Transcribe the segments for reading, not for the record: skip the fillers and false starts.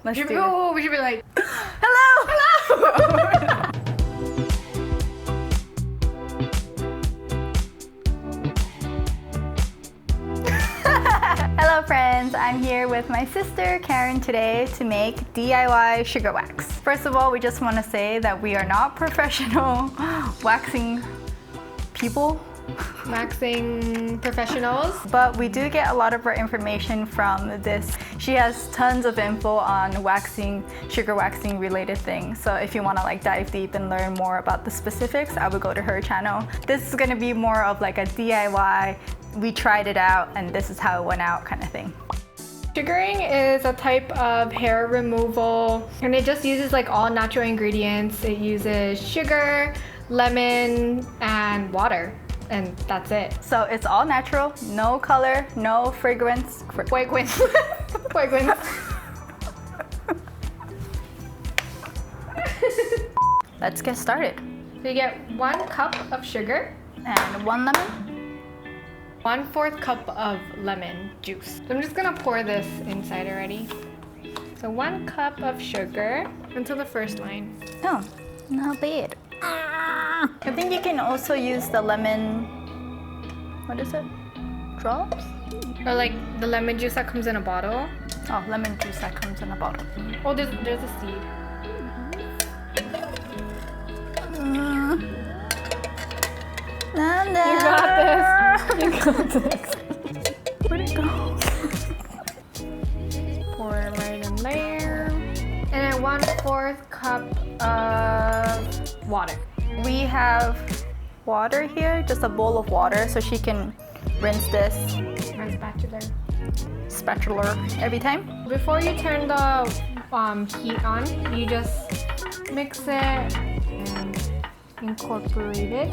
Let's do it. Oh, we should be like, hello! Hello! Hello friends, I'm here with my sister Karen today to make DIY sugar wax. First of all, we just want to say that we are not professional waxing people. waxing professionals. But we do get a lot of our information from this. She has tons of info on waxing, sugar waxing related things. So if you want to like dive deep and learn more about the specifics, I would go to her channel. This is going to be more of like a DIY. We tried it out and this is how it went out kind of thing. Sugaring is a type of hair removal and it just uses like all natural ingredients. It uses sugar, lemon, and water. And that's it. So it's all natural, no color, no fragrance. Fragrance. Let's get started. So you get 1 cup of sugar and 1 lemon. 1/4 cup of lemon juice. So I'm just gonna pour this inside already. So 1 cup of sugar until the first line. Oh, not bad. I think you can also use the lemon, what is it? Drops? Or like the lemon juice that comes in a bottle. Oh, lemon juice that comes in a bottle. Oh, there's a seed. You got this. You got this. Where'd it go? Pour it right in there. And then 1/4 cup of water. We have water here, just a bowl of water, so she can rinse this spatula every time. Before you turn the heat on, you just mix it and incorporate it.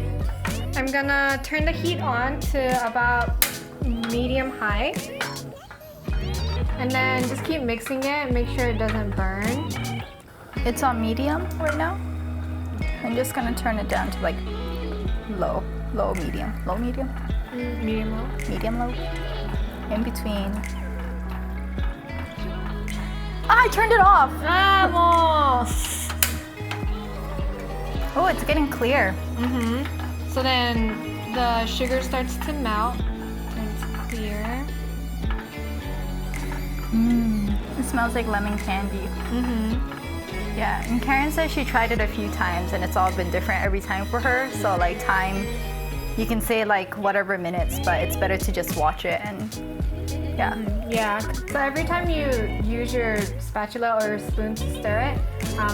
I'm gonna turn the heat on to about medium high. And then just keep mixing it and make sure it doesn't burn. It's on medium right now. I'm just gonna turn it down to like low, medium, Medium low. medium, low, in between. Ah, I turned it off. Vamos! Oh, it's getting clear. So then the sugar starts to melt and it's clear. It smells like lemon candy. Yeah, and Karen says she tried it a few times and it's all been different every time for her. So like time, you can say like whatever minutes, but it's better to just watch it and yeah. Yeah, so every time you use your spatula or spoon to stir it,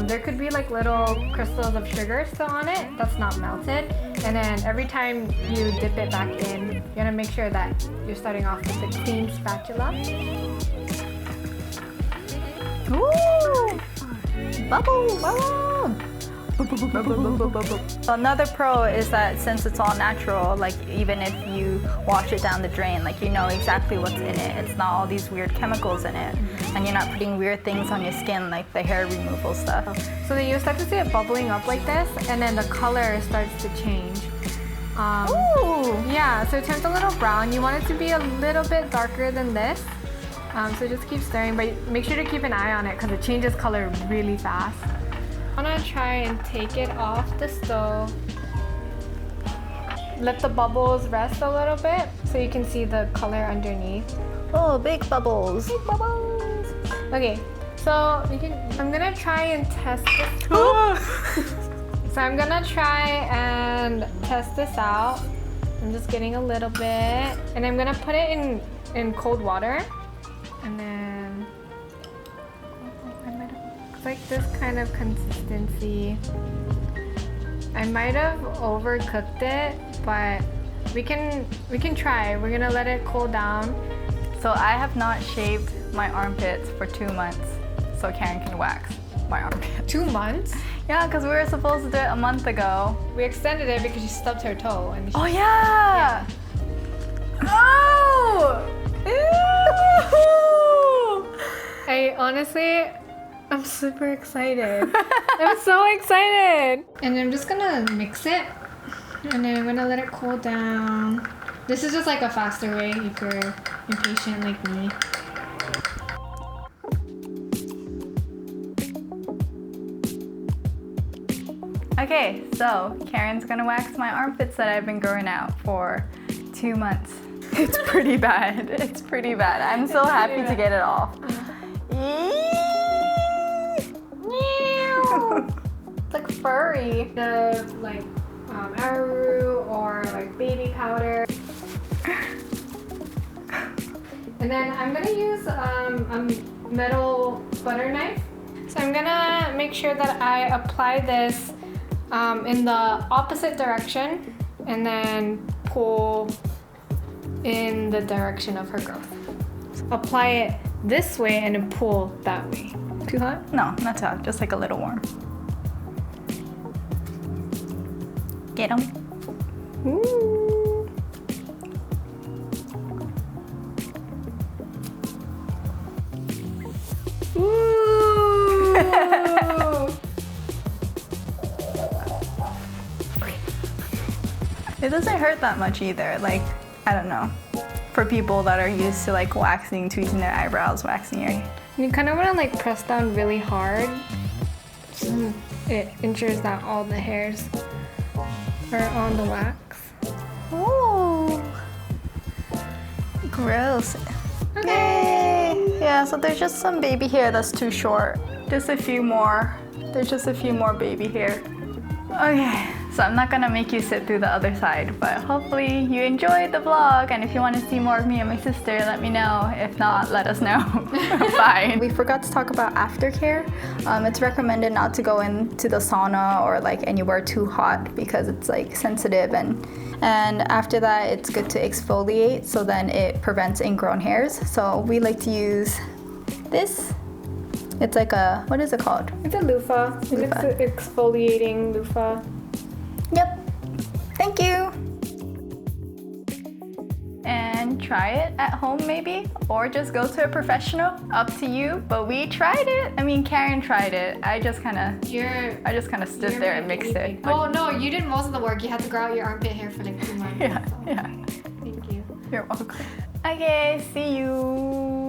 there could be like little crystals of sugar still on it that's not melted. And then every time you dip it back in, you want to make sure that you're starting off with a clean spatula. Ooh! Bubbles! Another pro is that since it's all natural, like even if you wash it down the drain, like you know exactly what's in it. It's not all these weird chemicals in it. And you're not putting weird things on your skin like the hair removal stuff. So then you start to see it bubbling up like this, and then the color starts to change. Ooh! Yeah, so it turns a little brown. You want it to be a little bit darker than this. So just keep stirring, but make sure to keep an eye on it because it changes color really fast. I'm gonna try and take it off the stove. Let the bubbles rest a little bit so you can see the color underneath. Oh, big bubbles! Big bubbles! Okay, so I'm gonna try and test this. So I'm gonna try and test this out. I'm just getting a little bit. And I'm gonna put it in cold water. And then it's like this kind of consistency. I might have overcooked it, but we can try. We're gonna let it cool down. So I have not shaved my armpits for 2 months, so Karen can wax my armpit. 2 months? Yeah, because we were supposed to do it a month ago. We extended it because she stubbed her toe. And Oh yeah! Oh! Ew! I'm super excited. I'm so excited. And I'm just gonna mix it. And then I'm gonna let it cool down. This is just like a faster way if you're impatient like me. Okay, so Karen's gonna wax my armpits that I've been growing out for 2 months. It's pretty bad. It's pretty bad. I'm so happy to get it off. It's like furry. The like arrowroot or like baby powder. And then I'm gonna use a metal butter knife. So I'm gonna make sure that I apply this in the opposite direction and then pull in the direction of her growth. So apply it this way and then pull that way. Too hot? No, not too hot, just like a little warm. Get 'em. Ooh. Ooh. It doesn't hurt that much either. Like, I don't know. For people that are used to like waxing, tweezing their eyebrows, waxing your... You kind of want to like press down really hard so it ensures that all the hairs are on the wax. Ooh. Gross. Yay! Yeah, so there's just some baby hair that's too short. Just a few more. There's just a few more baby hair. Okay, so I'm not gonna make you sit through the other side, but hopefully you enjoyed the vlog, and if you want to see more of me and my sister, let me know. If not, let us know. Fine. We forgot to talk about aftercare. It's recommended not to go into the sauna or like anywhere too hot because it's like sensitive, and after that it's good to exfoliate, so then it prevents ingrown hairs. So we like to use this. It's like a, what is it called? It's a loofah. It's an exfoliating loofah. Yep. Thank you. And try it at home maybe, or just go to a professional. Up to you. But we tried it. I mean, Karen tried it. I just kind of stood there and mixed it. Oh no, you did most of the work. You had to grow out your armpit hair for like 2 months. Yeah, yeah. Thank you. You're welcome. Okay, see you.